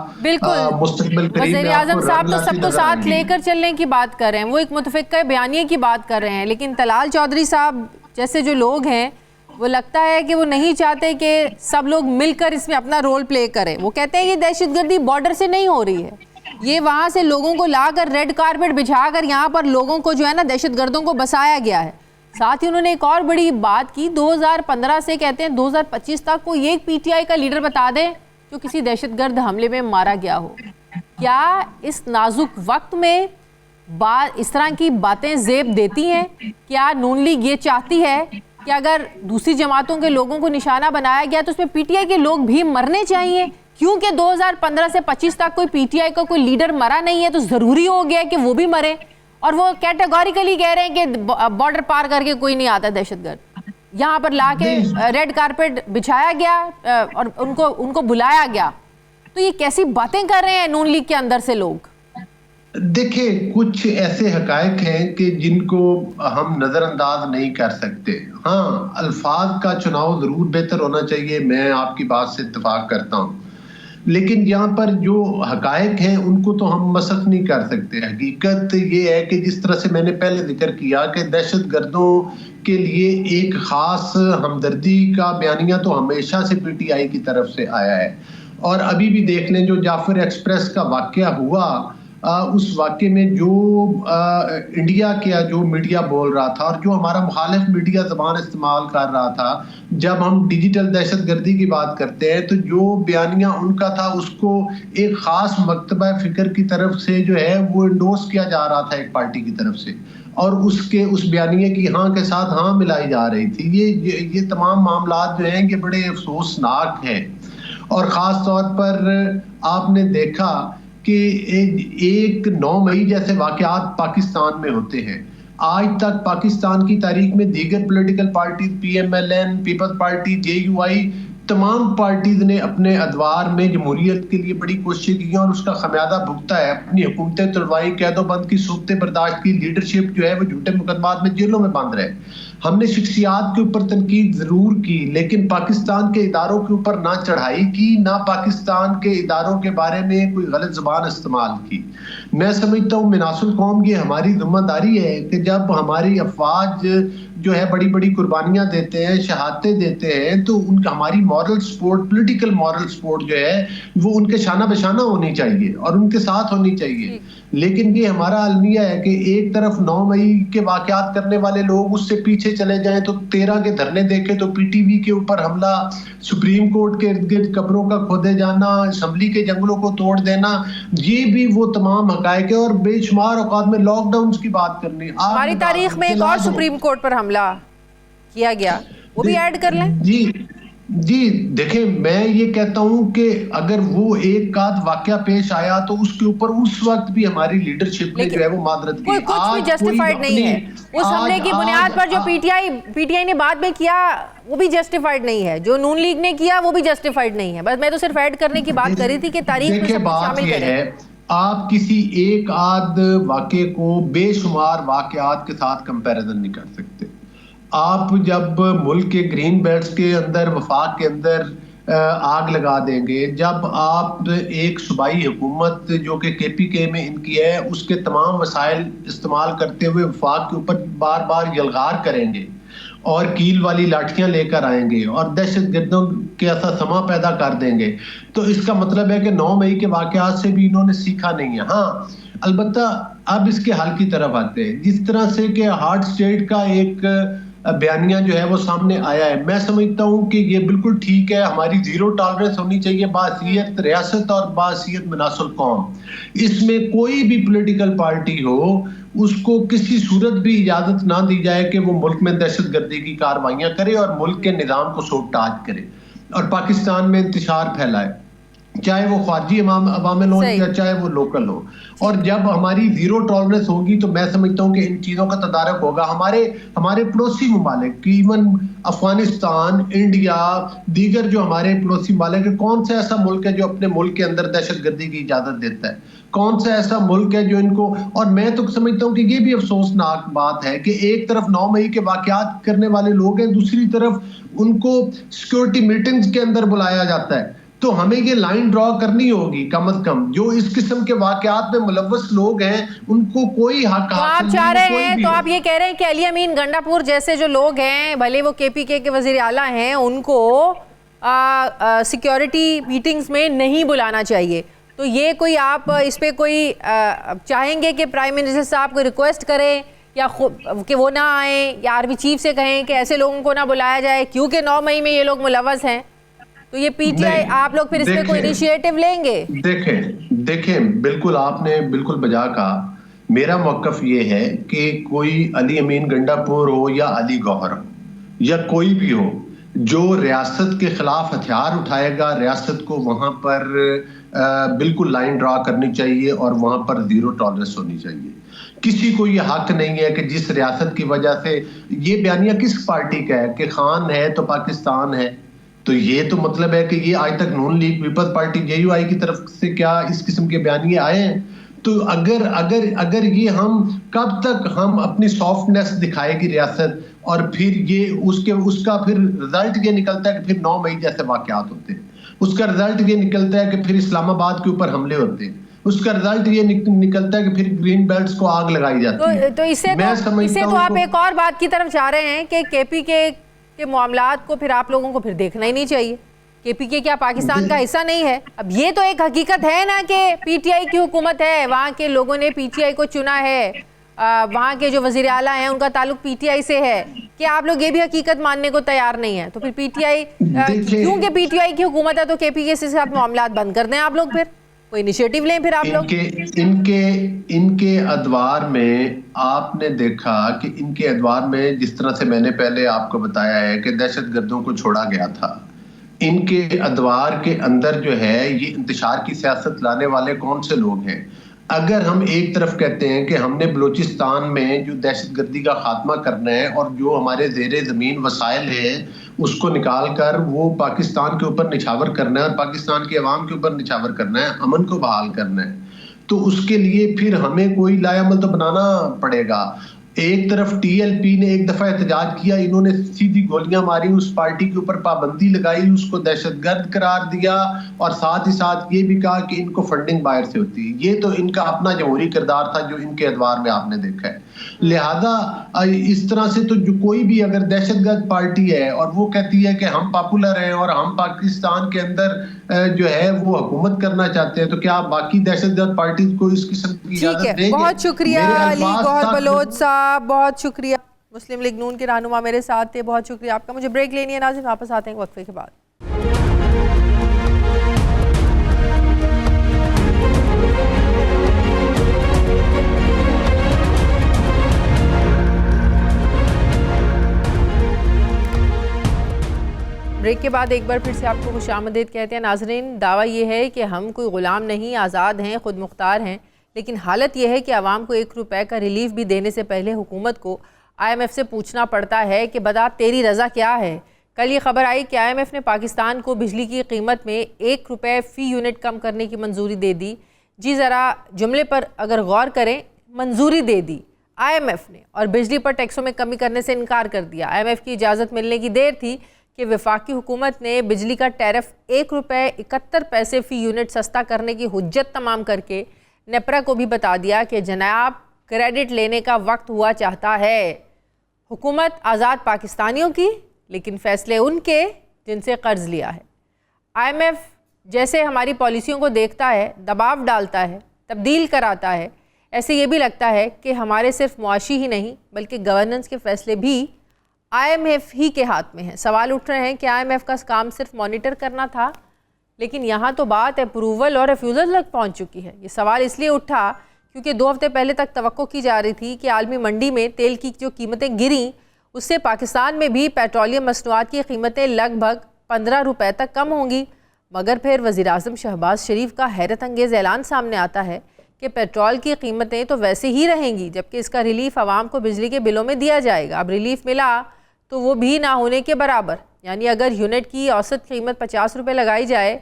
मुस्तकबिल करीब में वज़ीर-ए-आज़म साहब तो सबको साथ लेकर चलने की बात कर रहे हैं, वो एक मुतफ़िक़ा बयानिए की बात कर रहे हैं, लेकिन तलाल चौधरी साहब जैसे जो लोग हैं वो लगता है कि वो नहीं चाहते कि सब लोग मिलकर इसमें अपना रोल प्ले करें। वो कहते हैं ये दहशतगर्दी बॉर्डर से नहीं हो रही है, ये वहाँ से लोगों को लाकर रेड कारपेट बिछाकर यहाँ पर लोगों को जो है ना दहशतगर्दों को बसाया गया है। साथ ही उन्होंने एक और बड़ी बात की, 2015 से कहते हैं 2025 तक कोई एक पीटीआई का लीडर बता दें जो किसी दहशतगर्द हमले में मारा गया हो। क्या इस नाजुक वक्त में इस तरह की बातें ज़ेब देती हैं? क्या नून लीग ये चाहती है कि अगर दूसरी जमातों के लोगों को निशाना बनाया गया तो उसमें पीटीआई के लोग भी मरने चाहिए? क्योंकि 2015 से 25 तक कोई पीटीआई का कोई लीडर मरा नहीं है तो ज़रूरी हो गया कि वो भी मरे, और वो कैटेगोरिकली कह रहे हैं कि बॉर्डर पार करके कोई नहीं आता दहशतगर्द। यहाँ पर लाके रेड कारपेट बिछाया गया और उनको बुलाया गया, तो ये कैसी बातें कर रहे हैं नून लीग के अंदर से लोग? देखिए, कुछ ऐसे हकायक हैं कि जिनको हम नज़रअंदाज नहीं कर सकते। हाँ, अल्फाज का चुनाव ज़रूर बेहतर होना चाहिए, मैं आपकी बात से इत्तेफाक करता हूँ, लेकिन यहाँ पर जो हकायक हैं उनको तो हम मसख नहीं कर सकते। हकीकत ये है कि जिस तरह से मैंने पहले जिक्र किया कि दहशतगर्दों के लिए एक ख़ास हमदर्दी का बयानिया तो हमेशा से पीटीआई की तरफ से आया है और अभी भी देख लें जो जाफर एक्सप्रेस का वाक़या हुआ, उस वाक़े में जो इंडिया का जो मीडिया बोल रहा था और जो हमारा मुखालिफ मीडिया ज़बान इस्तेमाल कर रहा था, जब हम डिजिटल दहशतगर्दी की बात करते हैं तो जो बयानिया उनका था उसको एक ख़ास मकतबा फ़िक्र की तरफ से जो है वो इंडोर्स किया जा रहा था एक पार्टी की तरफ से और उस बयानिए की हाँ के साथ हाँ मिलाई जा रही थी। ये तमाम मामलात जो हैं ये बड़े अफसोसनाक हैं और ख़ास तौर पर आपने देखा कि एक 9 मई जैसे वाक़यात पाकिस्तान में होते हैं। आज तक पाकिस्तान की तारीख में दीगर political party PMLN, people's party, JUI, तमाम पार्टीज ने अपने अदवार में जमहूरियत के लिए बड़ी कोशिश की और उसका खमियाजा भुगता है। अपनी हुकूमतें तुड़वाई, कैदोबंद की सूरतें बर्दाश्त की, लीडरशिप जो है वो झूठे मुकदमात में जेलों में बंद रहे। हमने शख्सियात के ऊपर तनकीद जरूर की लेकिन पाकिस्तान के इदारों के ऊपर ना चढ़ाई की, ना पाकिस्तान के इदारों के बारे में कोई गलत ज़बान इस्तेमाल की। मैं समझता हूँ मिनासुल कौम ये हमारी जिम्मेदारी है कि जब हमारी अफवाज जो है बड़ी बड़ी कुर्बानियां देते हैं, शहादतें देते हैं, तो उनका हमारी moral support, political moral support जो है वो उनके शाना बशाना होनी चाहिए और उनके साथ होनी चाहिए। लेकिन ये हमारा अलमिया है कि एक तरफ 9 मई के वाक़यात करने वाले लोग उससे पीछे चले जाएं तो 13 के धरने देखे तो PTV के ऊपर हमला, सुप्रीम कोर्ट के इर्द गिर्द कब्रों का खोदे जाना, असम्बली के जंगलों को तोड़ देना, ये भी वो तमाम हकायक है और बेशुमार औकात में लॉकडाउन की बात करनी। हमारी तारीख में एक और सुप्रीम कोर्ट पर हमला किया गया, वो भी ऐड कर लें। जी जी देखें, मैं ये कहता हूं कि अगर वो एक आध वाकया पेश आया तो उसके ऊपर उस वक्त भी हमारी लीडरशिप ने जो है वो मादरत की। कुछ भी जस्टिफाइड नहीं है। उस हमले की बुनियाद पर जो पीटीआई ने बाद में किया वो भी जस्टिफाइड नहीं है, जो नून लीग ने किया वो भी जस्टिफाइड नहीं है। बस मैं तो सिर्फ ऐड करने की बात कर रही थी कि तारीख में सब शामिल करें। आप किसी एक आध वाकये को बेशुमार वाकयात के साथ कंपैरिजन नहीं कर सकते। आप जब मुल्क के ग्रीन बेल्ट्स के अंदर, वफाक के अंदर आग लगा देंगे, जब आप एक सूबाई हुकूमत जो कि KPK में इनकी है उसके तमाम वसाइल इस्तेमाल करते हुए वफाक के ऊपर बार बार यलगार करेंगे और कील वाली लाठियां लेकर आएंगे और दहशत गर्दों के ऐसा समा पैदा कर देंगे, तो इसका मतलब है कि 9 मई के वाकयात से भी इन्होंने सीखा नहीं है। हाँ, अलबत्ता अब इसके हल की तरफ आते हैं। जिस तरह से कि हार्ट स्टेट का एक बयानिया जो है वो सामने आया है, मैं समझता हूं कि ये बिल्कुल ठीक है। हमारी जीरो टॉलरेंस होनी चाहिए बासियत रियासत और बासियत मनासुल कौम। इसमें कोई भी पॉलिटिकल पार्टी हो उसको किसी सूरत भी इजाजत ना दी जाए कि वो मुल्क में दहशतगर्दी की कार्रवाइयां करे और मुल्क के निज़ाम को सोटाज करे और पाकिस्तान में इंतशार फैलाए, चाहे वो ख्वारजी अवामिल हो या चाहे वो लोकल हो। और जब हमारी जीरो टॉलरेंस होगी तो मैं समझता हूँ कि इन चीज़ों का तदारक होगा। हमारे पड़ोसी ममालिक, इवन अफगानिस्तान, इंडिया, दीगर जो हमारे पड़ोसी ममालिक है, कौन सा ऐसा मुल्क है जो अपने मुल्क के अंदर दहशतगर्दी की इजाज़त देता है? कौन सा ऐसा मुल्क है जो इनको, और मैं तो समझता हूँ कि ये भी अफसोसनाक बात है कि एक तरफ 9 मई के वाकयात करने वाले लोग हैं, दूसरी तरफ उनको सिक्योरिटी मीटिंग्स के अंदर बुलाया जाता है। तो हमें ये लाइन ड्रॉ करनी होगी कम से कम। जो इस किस्म के वाकयात में मुलव्वस लोग हैं उनको कोई हक तो आप चाह रहे हैं, तो आप ये कह रहे हैं कि अली अमीन गंडापुर जैसे जो लोग हैं, भले वो KPK के वजीर आला हैं, उनको सिक्योरिटी मीटिंग्स में नहीं बुलाना चाहिए। तो ये कोई आप इस पे कोई चाहेंगे कि प्राइम मिनिस्टर साहब को रिक्वेस्ट करें या कि वो ना आए या आर्मी चीफ से कहें कि ऐसे लोगों को ना बुलाया जाए क्योंकि 9 मई में ये लोग मुलव्वस हैं? तो ये PTI, आप लोग फिर इस पे कोई इनिशिएटिव लेंगे? देखें, बिल्कुल आपने बिल्कुल बजा कहा। मेरा मौक़िफ़ ये है कि कोई अली अमीन गंडापुर हो या अली गौहर हो या कोई भी हो, जो रियासत के खिलाफ हथियार उठाएगा, रियासत को वहां पर बिल्कुल लाइन ड्रा करनी चाहिए और वहां पर जीरो टॉलरेंस होनी चाहिए। किसी को ये हक नहीं है कि जिस रियासत की वजह से, ये बयानिया किस पार्टी का है कि खान है तो पाकिस्तान है, तो ये तो मतलब है कि ये आज तक नून लीग पीपल्स पार्टी JUI की तरफ से क्या इस किस्म के बयानिए आए हैं? तो अगर ये हम कब तक हम अपनी सॉफ्टनेस दिखाएगी रियासत, और फिर ये उसका फिर रिजल्ट ये निकलता है कि फिर 9 मई जैसे वाकयात होते हैं, उसका रिजल्ट ये निकलता है कि फिर इस्लामाबाद के ऊपर हमले होते हैं, उसका रिजल्ट ये निकलता है कि फिर ग्रीन बेल्ट्स को आग लगाई जाती है। तो इससे तो आप एक और बात की तरफ जा रहे हैं कि KPK के मामलात को फिर आप लोगों को फिर देखना ही नहीं चाहिए। KPK क्या पाकिस्तान का हिस्सा नहीं है? अब ये तो एक हकीकत है ना कि PTI की हुकूमत है, वहाँ के लोगों ने PTI को चुना है, वहाँ के जो वजीर आला हैं उनका ताल्लुक PTI से है। कि आप लोग ये भी हकीकत मानने को तैयार नहीं है? तो फिर PTI, क्योंकि PTI की हुकूमत है तो KPK से साथ मामलात बंद कर दें आप लोग, फिर कोई इनिशिएटिव लें फिर आप लोग। इनके अदवार में आपने देखा कि इनके अदवार में जिस तरह से मैंने पहले आपको बताया है कि दहशतगर्दों को छोड़ा गया था, इनके अदवार के अंदर जो है ये इंतशार की सियासत लाने वाले कौन से लोग हैं? अगर हम एक तरफ कहते हैं कि हमने बलूचिस्तान में जो दहशतगर्दी का खात्मा करना है और जो हमारे ज़ेरे ज़मीन वसाइल है उसको निकाल कर वो पाकिस्तान के ऊपर निछावर करना है और पाकिस्तान के अवाम के ऊपर निछावर करना है, अमन को बहाल करना है, तो उसके लिए फिर हमें कोई लायामल तो बनाना पड़ेगा। एक तरफ TLP ने एक दफा एहतजाज किया, इन्होंने सीधी गोलियां मारी, उस पार्टी के ऊपर पाबंदी लगाई, उसको दहशतगर्द करार दिया और साथ ही साथ ये भी कहा कि इनको फंडिंग बाहर से होती है। ये तो इनका अपना जमहूरी किरदार था जो इनके अदवार में आपने देखा है। लिहाजा इस तरह से तो जो कोई भी अगर दहशतगर्द पार्टी है और वो कहती है कि हम पॉपुलर हैं और हम पाकिस्तान के अंदर जो है वो हुकूमत करना चाहते हैं, तो क्या बाकी दहशतगर्द पार्टी को इस किस्म की इजाजत देंगे? बहुत शुक्रिया अली गौहर बलोच साहब, बहुत शुक्रिया। मुस्लिम लीग नून के रहनुमा मेरे साथ थे, बहुत शुक्रिया आपका। मुझे ब्रेक लेनी है नाज़रीन, वापस आते हैं वक्फे के बाद। ब्रेक के बाद एक बार फिर से आपको खुशामदीद कहते हैं नाजरीन। दावा ये है कि हम कोई ग़ुलाम नहीं, आज़ाद हैं, ख़ुद मुख्तार हैं, लेकिन हालत यह है कि आवाम को 1 रुपए का रिलीफ भी देने से पहले हुकूमत को IMF से पूछना पड़ता है कि बता तेरी रज़ा क्या है। कल ये खबर आई कि IMF ने पाकिस्तान को बिजली की कीमत में 1 रुपये फ़ी यूनिट कम करने की मंजूरी दे दी। जी ज़रा जुमले पर अगर गौर करें, मंजूरी दे दी IMF ने और बिजली पर टैक्सों में कमी करने से इनकार कर दिया। IMF की इजाज़त मिलने की देर थी कि वफाकी हुकूमत ने बिजली का टैरिफ 1 रुपये 71 पैसे फ़ी यूनिट सस्ता करने की हुज्जत तमाम करके नेपरा को भी बता दिया कि जनाब क्रेडिट लेने का वक्त हुआ चाहता है। हुकूमत आज़ाद पाकिस्तानियों की, लेकिन फ़ैसले उनके जिनसे कर्ज़ लिया है। IMF जैसे हमारी पॉलिसियों को देखता है, दबाव डालता है, तब्दील कराता है, ऐसे ये भी लगता है कि हमारे सिर्फ मुआशी ही नहीं बल्कि गवर्नेंस के फ़ैसले भी IMF ही के हाथ में हैं। सवाल उठ रहे हैं कि IMF का काम सिर्फ मॉनिटर करना था, लेकिन यहाँ तो बात अप्रूवल और रिफ्यूज़ल तक पहुँच चुकी है। ये सवाल इसलिए उठा क्योंकि 2 हफ्ते पहले तक तवक्को की जा रही थी कि आलमी मंडी में तेल की जो कीमतें गिरी, उससे पाकिस्तान में भी पेट्रोलियम मसनूआत की कीमतें लगभग 15 रुपये तक कम होंगी। मगर फिर वज़ीर-ए-आज़म शहबाज शरीफ का हैरत अंगेज़ ऐलान सामने आता है कि पेट्रोल की कीमतें तो वैसे ही रहेंगी, जबकि इसका रिलीफ आवाम को बिजली के बिलों में दिया जाएगा। अब रिलीफ मिला तो वो भी ना होने के बराबर, यानी अगर यूनिट की औसत कीमत 50 रुपये लगाई जाए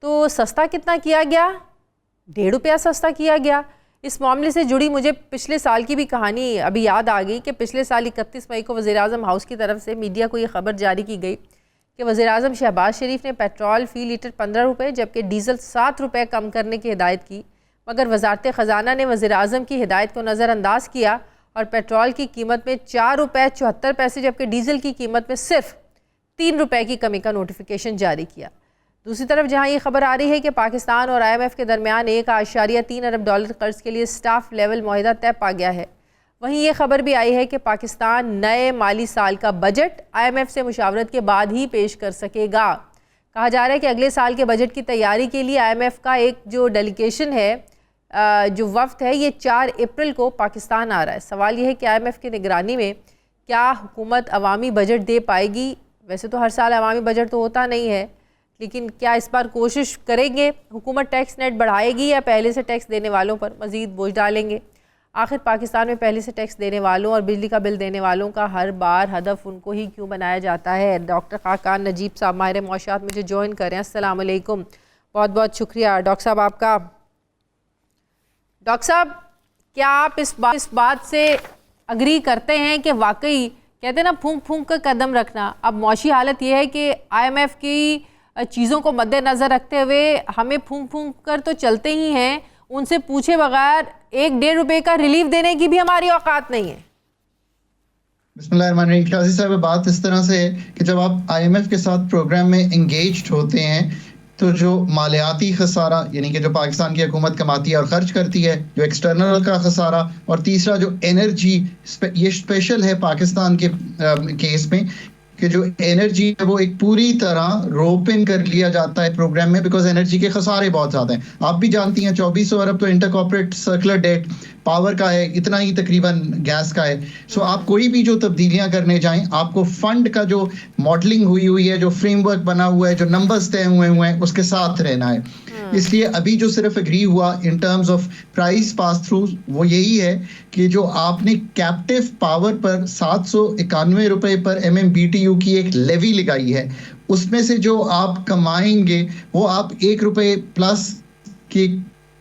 तो सस्ता कितना किया गया? 1.5 रुपया सस्ता किया गया। इस मामले से जुड़ी मुझे पिछले साल की भी कहानी अभी याद आ गई कि पिछले साल 31 मई को वज़ीर-ए-आज़म हाउस की तरफ से मीडिया को ये खबर जारी की गई कि वज़ीर-ए-आज़म शहबाज शरीफ ने पेट्रोल फ़ी लीटर 15 रुपये जबकि डीज़ल 7 रुपये कम करने की हिदायत की। मगर वज़ारत ख़ज़ाना ने वज़ीर-ए-आज़म की हिदायत को नज़रअंदाज किया और पेट्रोल की कीमत में 4 रुपये 74 पैसे जबकि डीज़ल की कीमत में सिर्फ 3 रुपये की कमी का नोटिफिकेशन जारी किया। दूसरी तरफ जहां ये खबर आ रही है कि पाकिस्तान और IMF के दरमियान $1.3 अरब कर्ज के लिए स्टाफ लेवल मुआहिदा तय पा गया है, वहीं ये खबर भी आई है कि पाकिस्तान नए माली साल का बजट IMF से मुशावरत के बाद ही पेश कर सकेगा। कहा जा रहा है कि अगले साल के बजट की तैयारी के लिए IMF का एक जो डेलीगेशन है, जो वफ्द है, ये 4 अप्रैल को पाकिस्तान आ रहा है। सवाल ये है कि IMF की निगरानी में क्या हुकूमत अवामी बजट दे पाएगी? वैसे तो हर साल अवामी बजट तो होता नहीं है, लेकिन क्या इस बार कोशिश करेंगे? हुकूमत टैक्स नेट बढ़ाएगी या पहले से टैक्स देने वालों पर मज़ीद बोझ डालेंगे? आखिर पाकिस्तान में पहले से टैक्स देने वालों और बिजली का बिल देने वालों का हर बार हदफ उनको ही क्यों बनाया जाता है? डॉक्टर खाकान नजीब साहब माहिर मौशूआत मुझे ज्वाइन करें। अस्सलाम वालेकुम, बहुत बहुत शुक्रिया डॉक्टर साहब आपका। डॉक्टर साहब, क्या आप इस बात से अग्री करते हैं कि वाकई कहते हैं ना फूंक फूंक कर कदम रखना? अब मौशी हालत ये है कि IMF की चीज़ों को मद्देनज़र रखते हुए हमें फूंक फूंक कर तो चलते ही हैं, उनसे पूछे बगैर 1-1.5 रुपये का रिलीफ देने की भी हमारी औकात नहीं है। बिस्मिल्लाहिर्रहमानिर्रहीम। काजी साहब, बात इस तरह से है कि जब आप IMF के साथ प्रोग्राम में इंगेज्ड होते हैं तो जो मालियाती खसारा, यानी कि जो पाकिस्तान की हुकूमत कमाती है और खर्च करती है, जो एक्सटर्नल का खसारा, और तीसरा जो एनर्जी, ये स्पेशल है पाकिस्तान के केस में कि जो एनर्जी है वो एक पूरी तरह रोप इन कर लिया जाता है प्रोग्राम में, बिकॉज एनर्जी के खसारे बहुत ज़्यादा हैं। आप भी जानती हैं 2400 अरब तो inter corporate circular debt power का है, इतना ही तकरीबन गैस का है। सो आप कोई भी जो तब्दीलियां करने जाएं, आपको फंड का जो मॉडलिंग हुई है, जो फ्रेमवर्क बना हुआ है, जो नंबर्स तय हुए हैं, उसके साथ रहना है। इसलिए अभी जो सिर्फ एग्री हुआ in terms of price pass through वो यही है कि जो आपने कैप्टिव पावर पर 791 रुपए पर MMBTU की एक लेवी लगाई है, उसमें से जो आप कमाएंगे वो आप 1 रुपए प्लस के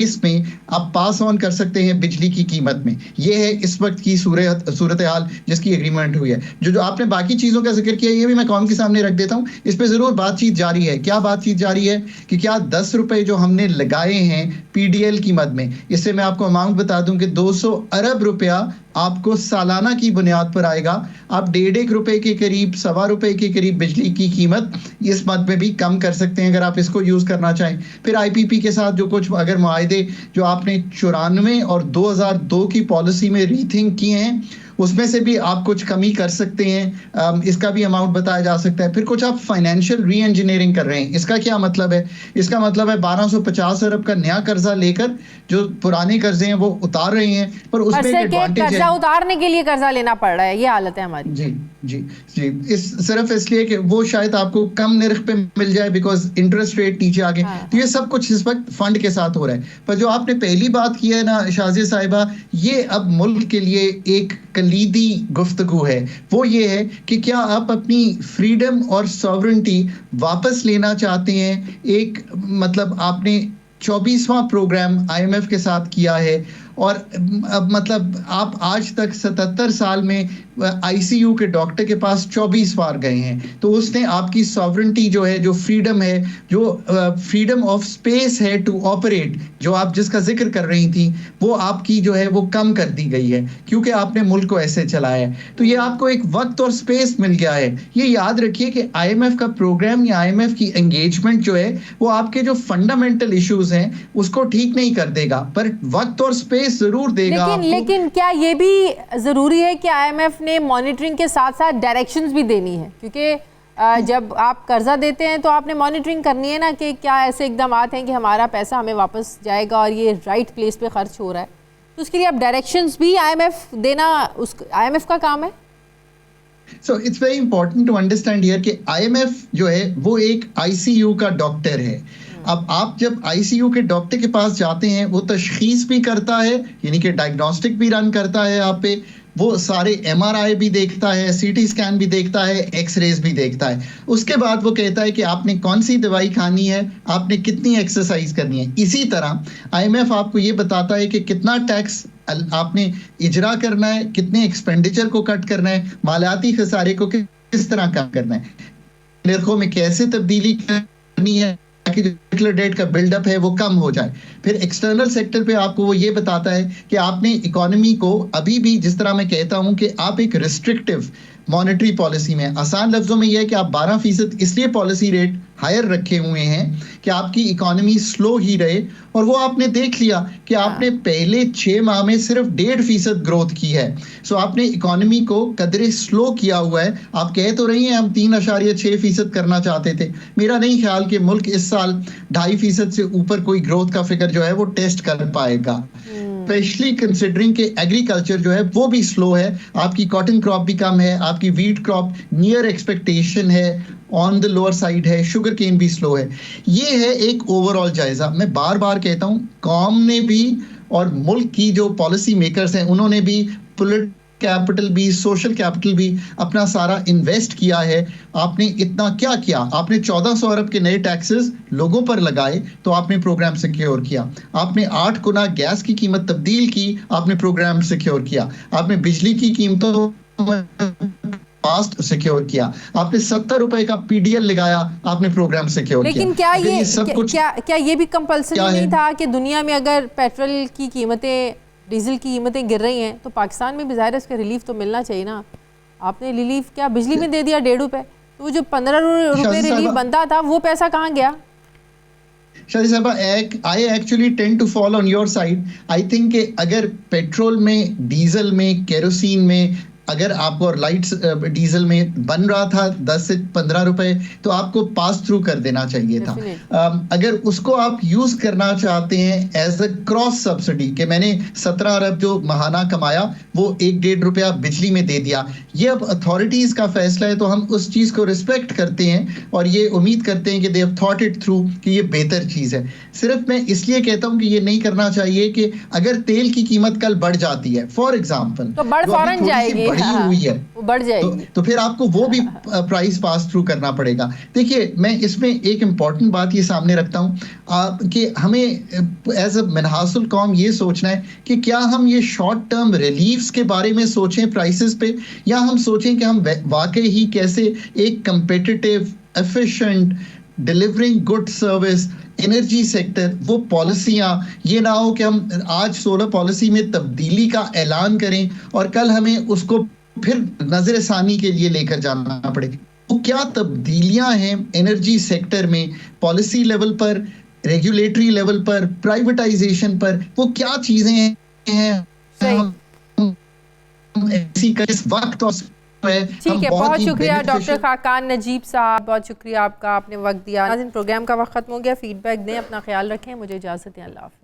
इसमें आप पास ऑन कर सकते हैं बिजली की कीमत में। ये है इस वक्त की सूरत हाल जिसकी एग्रीमेंट हुई है। जो आपने बाकी चीज़ों का जिक्र किया, ये भी मैं कौम के सामने रख देता हूँ। इस पे ज़रूर बातचीत जारी है। क्या बातचीत जारी है कि क्या 10 रुपए जो हमने लगाए हैं PDL की मद में, इससे मैं आपको अमाउंट बता दूं कि 200 अरब रुपया आपको सालाना की बुनियाद पर आएगा। आप 1.5 रुपए के करीब, 1.25 रुपए के करीब बिजली की कीमत इस मद में भी कम कर सकते हैं अगर आप इसको यूज़ करना चाहें। फिर IPP के साथ जो कुछ अगर मुआहदे जो आपने 94 और 2002 की पॉलिसी में रीथिंक किए हैं, उसमें से भी आप कुछ कमी कर सकते हैं। इसका भी अमाउंट बताया जा सकता है। फिर कुछ आप फाइनेंशियल री इंजीनियरिंग कर रहे हैं। इसका क्या मतलब है? इसका मतलब है 1250 अरब का नया कर्जा लेकर जो पुराने कर्जे हैं वो उतार रहे हैं, पर उसमें कर्जा उतारने के लिए कर्जा लेना पड़ रहा है। ये हालत है हमारी। जी जी जी, इस सिर्फ इसलिए कि वो शायद आपको कम निर्ख पे मिल जाए बिकॉज इंटरेस्ट रेट नीचे आ गए। तो ये सब कुछ इस वक्त फंड के साथ हो रहा है। पर जो आपने पहली बात की है ना शाज़िया साहिबा, ये अब मुल्क के लिए एक कलीदी गुफ्तगू है। वो ये है कि क्या आप अपनी फ्रीडम और सॉवरेंटी वापस लेना चाहते हैं? एक मतलब आपने 24वां प्रोग्राम IMF के साथ किया है और अब मतलब आप आज तक 77 साल में ICU के डॉक्टर के पास 24 बार गए हैं। तो उसने आपकी सॉवरेंटी जो है, जो फ्रीडम है, जो फ्रीडम ऑफ स्पेस है टू ऑपरेट, जो आप जिसका जिक्र कर रही थी, वो आपकी जो है वो कम कर दी गई है क्योंकि आपने मुल्क को ऐसे चलाया है। तो ये आपको एक वक्त और स्पेस मिल गया है। ये याद रखिए कि IMF का प्रोग्राम या IMF की एंगेजमेंट जो है वो आपके जो फंडामेंटल इश्यूज हैं उसको ठीक नहीं कर देगा, पर वक्त और स्पेस जरूर देगा। लेकिन क्या ये भी जरूरी है कि IMF ने मॉनिटरिंग के साथ साथ डायरेक्शंस भी देनी है? क्योंकि जब आप कर्जा देते हैं तो आपने मॉनिटरिंग करनी है ना कि क्या ऐसे इकदामात हैं कि हमारा पैसा हमें वापस जाएगा और ये राइट प्लेस पे खर्च हो रहा है। तो उसके लिए आप डायरेक्शंस भी IMF देना IMF का काम है। So it's very important to understand here कि IMF जो है वो एक ICU का डॉक्टर है। अब आप जब ICU के डॉक्टर के पास जाते हैं वो तशखीस भी करता है, यानी कि डायग्नोस्टिक भी रन करता है आप पे, वो सारे MRI भी देखता है, CT स्कैन भी देखता है, एक्सरेज भी देखता है। उसके बाद वो कहता है कि आपने कौन सी दवाई खानी है, आपने कितनी एक्सरसाइज करनी है। इसी तरह IMF आपको ये बताता है कि कितना टैक्स आपने इजरा करना है, कितने एक्सपेंडिचर को कट करना है, मालियाती खसारे को किस तरह कम करना है, निर्खों में कैसे तब्दीली करनी है ताकि जो डेट का बिल्डअप है वो कम हो जाए। फिर एक्सटर्नल सेक्टर पे आपको वो ये बताता है कि आपने इकोनॉमी को अभी भी, जिस तरह मैं कहता हूं कि आप एक रिस्ट्रिक्टिव मॉनेटरी पॉलिसी में, आसान लफ्जों में यह है कि आप 12% इसलिए पॉलिसी रेट हायर रखे हुए हैं कि आपकी इकोनॉमी स्लो ही रहे। और वो आपने देख लिया कि आपने पहले 6 माह में सिर्फ 1.5% ग्रोथ की है। सो आपने इकोनॉमी को कदरे स्लो किया हुआ है। आप कह तो रही हैं हम 3.6% करना चाहते थे। मेरा नहीं ख्याल कि मुल्क इस साल 2.5% से ऊपर कोई ग्रोथ का फिगर जो है वो टेस्ट कर पाएगा, स्पेशली कंसिडरिंग कि एग्रीकल्चर जो है वो भी स्लो है, आपकी कॉटन क्रॉप भी कम है, आपकी वीट क्रॉप नियर एक्सपेक्टेशन है, ऑन द लोअर साइड है, शुगर केन भी स्लो है। ये है एक ओवरऑल जायजा। मैं बार बार कहता हूं कौम ने भी और मुल्क की जो पॉलिसी मेकर्स हैं उन्होंने भी पॉलिटिकल कैपिटल भी, सोशल कैपिटल भी अपना सारा इन्वेस्ट किया है। आपने इतना क्या किया, आपने 1400 अरब के नए टैक्सेस लोगों पर लगाए तो आपने प्रोग्राम सिक्योर किया। आपने 8 गुना गैस की कीमत तब्दील की, आपने प्रोग्राम सिक्योर किया। आपने बिजली की कीमतों फास्ट सिक्योर किया। आपने 70 रुपए का PDL लगाया, आपने प्रोग्राम सिक्योर किया। लेकिन क्या ये भी कंपल्सरी नहीं था कि दुनिया में अगर पेट्रोल की कीमतें, डीजल की कीमतें गिर रही हैं तो पाकिस्तान में भी ज़ाहिर है इसका रिलीफ तो मिलना चाहिए ना? आपने रिलीफ क्या बिजली में दे दिया 1.5 रुपए, तो वो जो 15 रुपए रिलीफ बनता था वो पैसा कहाँ गया? शादी साहबा, I actually tend to fall on your side. I think कि अगर पेट्रोल में, डीजल में, केरोसिन में अगर आपको लाइट्स डीजल में बन रहा था 10 से 15 रुपए तो आपको पास थ्रू कर देना चाहिए था। अगर उसको आप यूज करना चाहते हैं एज अ क्रॉस सब्सिडी कि मैंने 17 अरब जो महाना कमाया वो 1-1.5 रुपया बिजली में दे दिया, ये अब अथॉरिटीज का फैसला है तो हम उस चीज को रिस्पेक्ट करते हैं और ये उम्मीद करते हैं कि they have thought it through कि ये बेहतर चीज है। सिर्फ मैं इसलिए कहता हूं कि ये नहीं करना चाहिए कि अगर तेल की कीमत कल बढ़ जाती है फॉर एग्जाम्पल, तो बढ़ फौरन जाएगी, हुई है वो बढ़ जाएगी तो फिर आपको वो भी प्राइस पास थ्रू करना पड़ेगा। देखिए, मैं इसमें एक इंपॉर्टेंट बात ये सामने रखता हूं कि हमें एज अ मनहासुल कौम ये सोचना है कि क्या हम ये शॉर्ट टर्म रिलीफ्स के बारे में सोचें प्राइसेस पे, या हम सोचें कि हम वाकई ही कैसे एक competitive, efficient, delivering good service, energy sector, वो पॉलिसियां, ये ना हो कि हम आज सोलर पॉलिसी में तब्दीली का ऐलान करें और कल हमें उसको फिर नजर सानी के लिए लेकर जाना पड़े। वो क्या तब्दीलियां हैं एनर्जी सेक्टर में, पॉलिसी लेवल पर, रेगुलेटरी लेवल पर, प्राइवेटाइजेशन पर, वो क्या चीजें हैं ऐसी इस वक्त और ठीक है। बहुत शुक्रिया डॉक्टर खाकान नजीब साहब, बहुत शुक्रिया आपका, आपने वक्त दिया। नाज़रीन, प्रोग्राम का वक्त खत्म हो गया। फीडबैक दें, अपना ख्याल रखें, मुझे इजाज़त दें, अल्लाह हाफ़िज़।